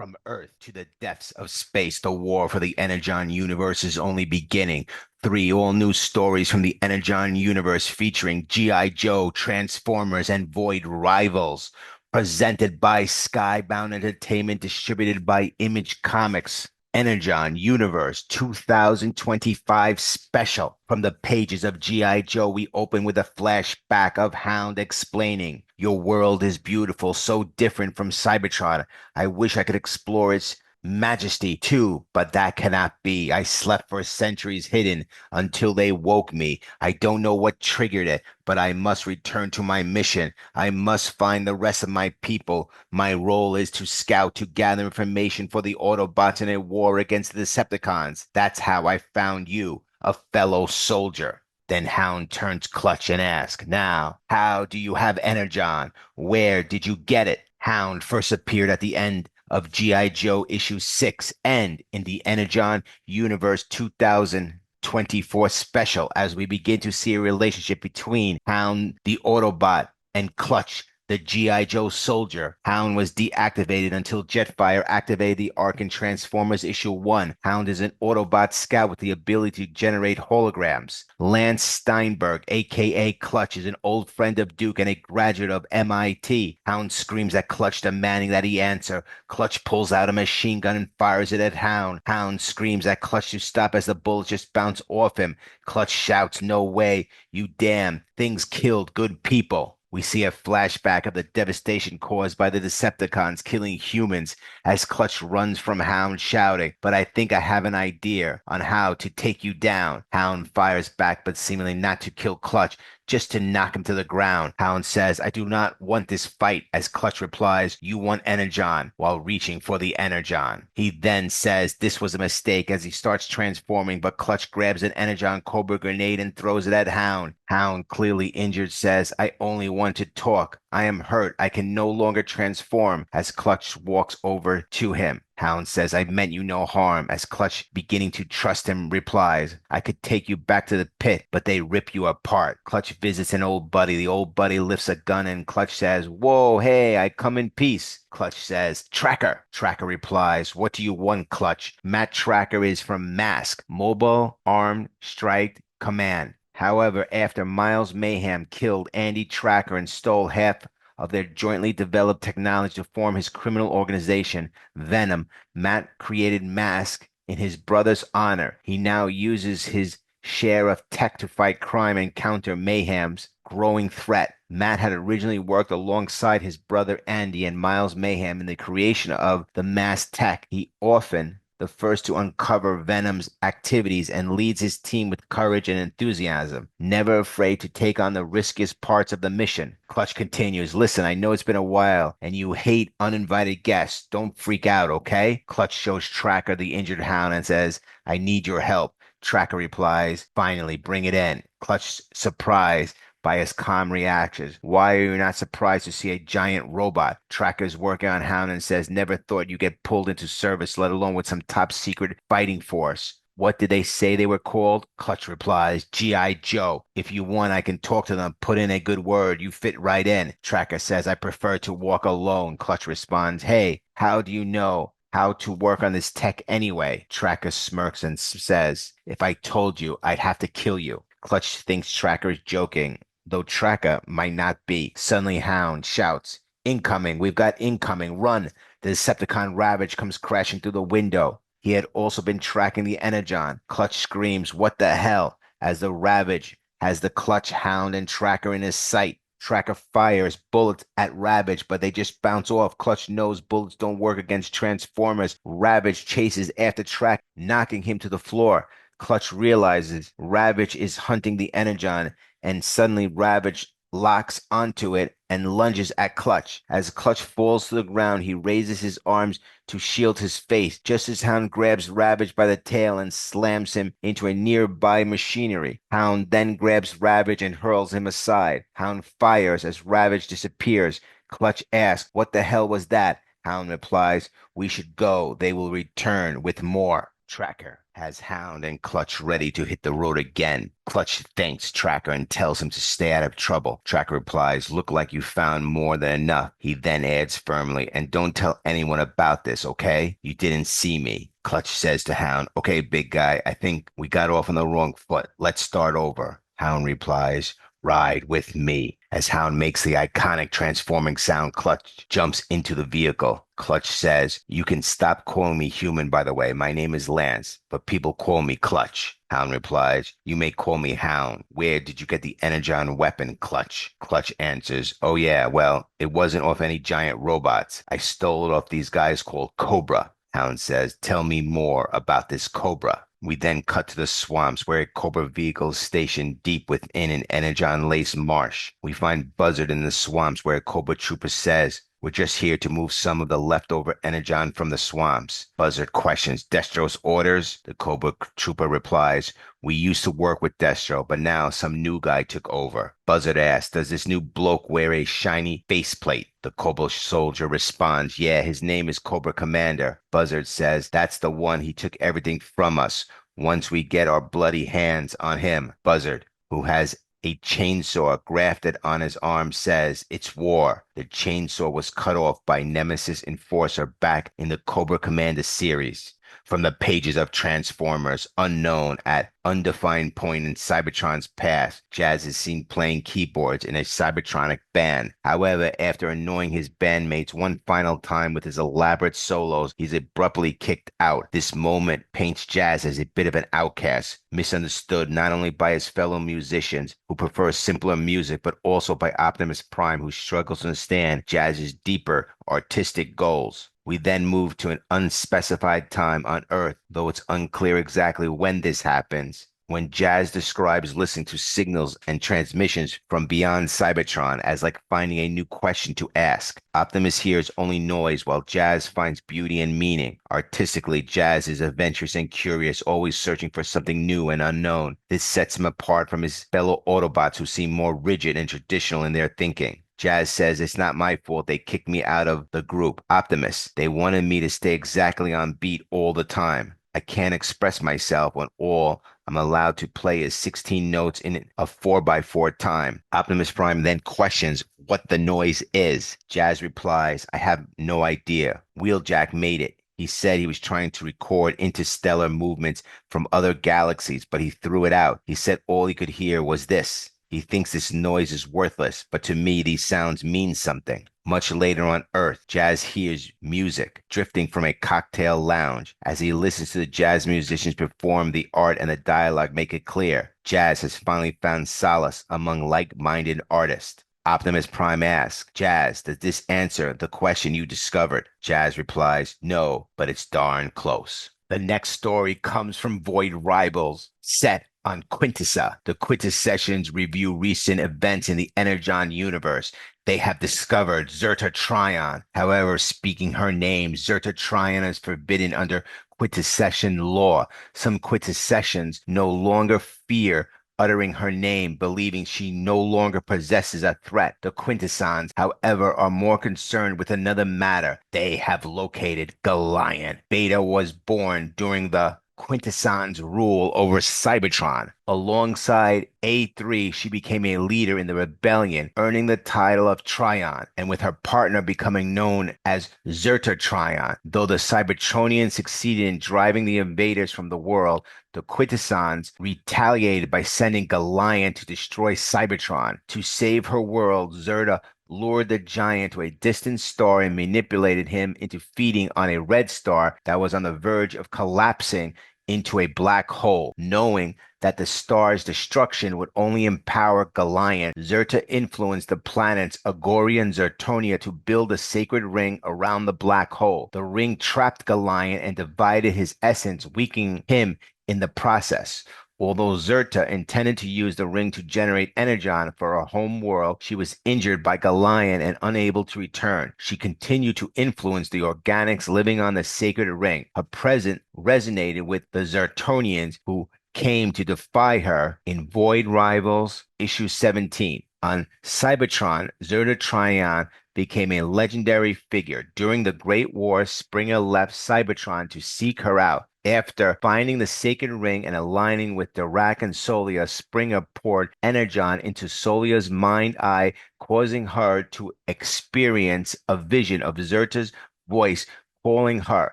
From Earth to the depths of space, the war for the Energon Universe is only beginning. Three all-new stories from the Energon Universe featuring G.I. Joe, Transformers, and Void Rivals. Presented by Skybound Entertainment, distributed by Image Comics. Energon Universe 2025 special. From the pages of G.I. Joe, we open with a flashback of Hound explaining, "Your world is beautiful, so different from Cybertron. I wish I could explore its majesty too, but that cannot be. I slept for centuries hidden until they woke me. I don't know what triggered it, but I must return to my mission. I must find the rest of my people. My role is to scout, to gather information for the Autobots in a war against the Decepticons. That's how I found you, a fellow soldier." Then Hound turns Clutch and asks, "Now, how do you have Energon? Where did you get it?" Hound first appeared at the end of G.I. Joe issue 6 and in the Energon Universe 2024 special as we begin to see a relationship between Hound the Autobot and Clutch the G.I. Joe soldier. Hound was deactivated until Jetfire activated the arc in Transformers issue 1. Hound is an Autobot scout with the ability to generate holograms. Lance Steinberg, aka Clutch, is an old friend of Duke and a graduate of MIT. Hound screams at Clutch, demanding that he answer. Clutch pulls out a machine gun and fires it at Hound. Hound screams at Clutch to stop as the bullets just bounce off him. Clutch shouts, "No way, you damn things killed good people." We see a flashback of the devastation caused by the Decepticons killing humans as Clutch runs from Hound shouting, "But I think I have an idea on how to take you down." Hound fires back, but seemingly not to kill Clutch, just to knock him to the ground. Hound says, "I do not want this fight," as Clutch replies, "You want Energon," while reaching for the Energon. He then says this was a mistake as he starts transforming, but Clutch grabs an Energon Cobra grenade and throws it at Hound. Hound, clearly injured, says, "I only want to talk. I am hurt. I can no longer transform," as Clutch walks over to him. Hound says, "I meant you no harm," as Clutch, beginning to trust him, replies, "I could take you back to the pit, but they rip you apart." Clutch visits an old buddy. The old buddy lifts a gun and Clutch says, "Whoa, hey, I come in peace." Clutch says, "Trakker." Trakker replies, "What do you want, Clutch?" Matt Trakker is from M.A.S.K, Mobile Armed Strike Command. However, after Miles Mayhem killed Andy Trakker and stole half of their jointly developed technology to form his criminal organization, Venom, Matt created M.A.S.K in his brother's honor. He now uses his share of tech to fight crime and counter Mayhem's growing threat. Matt had originally worked alongside his brother Andy and Miles Mayhem in the creation of the M.A.S.K tech. He often the first to uncover Venom's activities and leads his team with courage and enthusiasm, never afraid to take on the riskiest parts of the mission. Clutch continues, "Listen, I know it's been a while and you hate uninvited guests. Don't freak out, okay?" Clutch shows Trakker the injured Hound and says, "I need your help." Trakker replies, "Finally, bring it in." Clutch, surprised by his calm reactions. "Why are you not surprised to see a giant robot?" Trakker's working on Hound and says, "Never thought you'd get pulled into service, let alone with some top secret fighting force." "What did they say they were called?" Clutch replies, "G.I. Joe. If you want, I can talk to them, put in a good word. You fit right in." Trakker says, "I prefer to walk alone." Clutch responds, "Hey, how do you know how to work on this tech anyway?" Trakker smirks and says, "If I told you, I'd have to kill you." Clutch thinks Trakker is joking, though Trakker might not be. Suddenly, Hound shouts, "Incoming! We've got incoming! Run!" The Decepticon Ravage comes crashing through the window. He had also been tracking the Energon. Clutch screams, "What the hell?" as the Ravage has the Clutch, Hound, and Trakker in his sight. Trakker fires bullets at Ravage, but they just bounce off. Clutch knows bullets don't work against Transformers. Ravage chases after Trakker, knocking him to the floor. Clutch realizes Ravage is hunting the Energon, and suddenly Ravage locks onto it and lunges at Clutch. As Clutch falls to the ground, he raises his arms to shield his face, just as Hound grabs Ravage by the tail and slams him into a nearby machinery. Hound then grabs Ravage and hurls him aside. Hound fires as Ravage disappears. Clutch asks, "What the hell was that?" Hound replies, "We should go. They will return with more." Trakker has Hound and Clutch ready to hit the road again. Clutch thanks Trakker and tells him to stay out of trouble. Trakker replies, "Look like you found more than enough." He then adds firmly, "And don't tell anyone about this, okay? You didn't see me." Clutch says to Hound, "Okay, big guy, I think we got off on the wrong foot. Let's start over." Hound replies, "Ride with me." As Hound makes the iconic transforming sound, Clutch jumps into the vehicle. Clutch says, "You can stop calling me human, by the way. My name is Lance, but people call me Clutch." Hound replies, "You may call me Hound. Where did you get the Energon weapon, Clutch?" Clutch answers, "Oh yeah, well, it wasn't off any giant robots. I stole it off these guys called Cobra." Hound says, "Tell me more about this Cobra." We then cut to the swamps where a Cobra vehicle is stationed deep within an Energon-laced marsh. We find Buzzard in the swamps where a Cobra trooper says, "We're just here to move some of the leftover Energon from the swamps." Buzzard questions Destro's orders. The Cobra trooper replies, "We used to work with Destro, but now some new guy took over." Buzzard asks, "Does this new bloke wear a shiny faceplate?" The Cobra soldier responds, "Yeah, his name is Cobra Commander." Buzzard says, "That's the one. He took everything from us. Once we get our bloody hands on him." Buzzard, who has a chainsaw grafted on his arm, says, "It's war." The chainsaw was cut off by Nemesis Enforcer back in the Cobra Commander series. From the pages of Transformers, unknown at undefined point in Cybertron's past, Jazz is seen playing keyboards in a Cybertronic band. However, after annoying his bandmates one final time with his elaborate solos, he's abruptly kicked out. This moment paints Jazz as a bit of an outcast, misunderstood not only by his fellow musicians who prefer simpler music, but also by Optimus Prime, who struggles to understand Jazz's deeper artistic goals. We then move to an unspecified time on Earth, though it's unclear exactly when this happens, when Jazz describes listening to signals and transmissions from beyond Cybertron as like finding a new question to ask. Optimus hears only noise while Jazz finds beauty and meaning. Artistically, Jazz is adventurous and curious, always searching for something new and unknown. This sets him apart from his fellow Autobots who seem more rigid and traditional in their thinking. Jazz says, "It's not my fault they kicked me out of the group. Optimus, they wanted me to stay exactly on beat all the time. I can't express myself when all I'm allowed to play is 16 notes in a 4x4 time." Optimus Prime then questions what the noise is. Jazz replies, "I have no idea. Wheeljack made it. He said he was trying to record interstellar movements from other galaxies, but he threw it out. He said all he could hear was this. He thinks this noise is worthless, but to me, these sounds mean something." Much later on Earth, Jazz hears music drifting from a cocktail lounge. As he listens to the jazz musicians perform, the art and the dialogue make it clear Jazz has finally found solace among like-minded artists. Optimus Prime asks, "Jazz, does this answer the question you discovered?" Jazz replies, "No, but it's darn close." The next story comes from Void Rivals, set on Quintessa. The Quintessons review recent events in the Energon universe. They have discovered Zerta Trion. However, speaking her name, Zerta Trion is forbidden under Quintesson law. Some Quintessons no longer fear uttering her name, believing she no longer possesses a threat. The Quintessons, however, are more concerned with another matter. They have located Galion. Beta was born during the Quintesson's rule over Cybertron. Alongside A3, she became a leader in the rebellion, earning the title of Trion, and with her partner becoming known as Zerta Trion. Though the Cybertronians succeeded in driving the invaders from the world, the Quintessons retaliated by sending Galion to destroy Cybertron. To save her world, Zerta lured the giant to a distant star and manipulated him into feeding on a red star that was on the verge of collapsing into a black hole. Knowing that the star's destruction would only empower Galion, Zerta influenced the planets Agoria and Zertonia to build a sacred ring around the black hole. The ring trapped Galion and divided his essence, weakening him in the process. Although Zerta intended to use the ring to generate Energon for her home world, she was injured by Galion and unable to return. She continued to influence the organics living on the sacred ring. Her presence resonated with the Zertonians, who came to defy her in Void Rivals issue 17. On Cybertron, Zerta Trion became a legendary figure. During the Great War, Springer left Cybertron to seek her out. After finding the sacred ring and aligning with Dirac and Solia, Springer poured Energon into Solia's mind-eye, causing her to experience a vision of Zerta's voice calling her.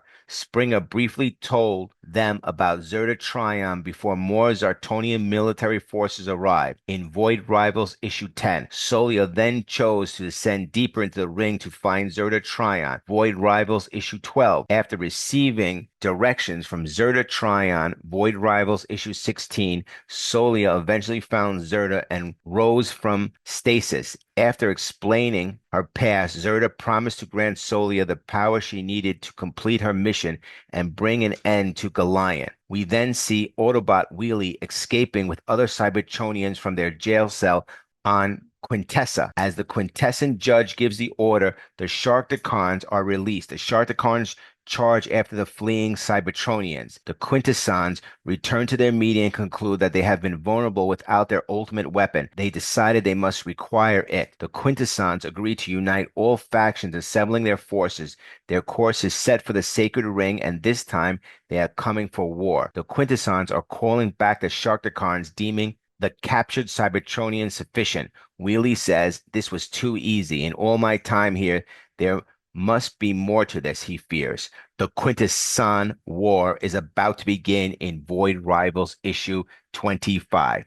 Springer briefly told them about Zerta Trion before more Zartonian military forces arrived. In Void Rivals Issue 10, Solia then chose to descend deeper into the ring to find Zerta Trion. Void Rivals Issue 12, after receiving directions from Zerta Trion, Void Rivals Issue 16, Solia eventually found Zerta and rose from stasis. After explaining her past, Zerta promised to grant Solia the power she needed to complete her mission and bring an end to Galion. We then see Autobot Wheelie escaping with other Cybertronians from their jail cell on Quintessa. As the Quintesson judge gives the order, the Sharkticons are released. The Sharkticons charge after the fleeing Cybertronians. The Quintessons return to their meeting and conclude that they have been vulnerable without their ultimate weapon. They decided they must require it. The Quintessons agree to unite all factions, assembling their forces. Their course is set for the Sacred Ring, and this time they are coming for war. The Quintessons are calling back the Sharkticons, deeming the captured Cybertronian sufficient. Wheelie says, "This was too easy. In all my time here, there must be more to this," he fears. The Quintesson War is about to begin in Void Rivals issue 25.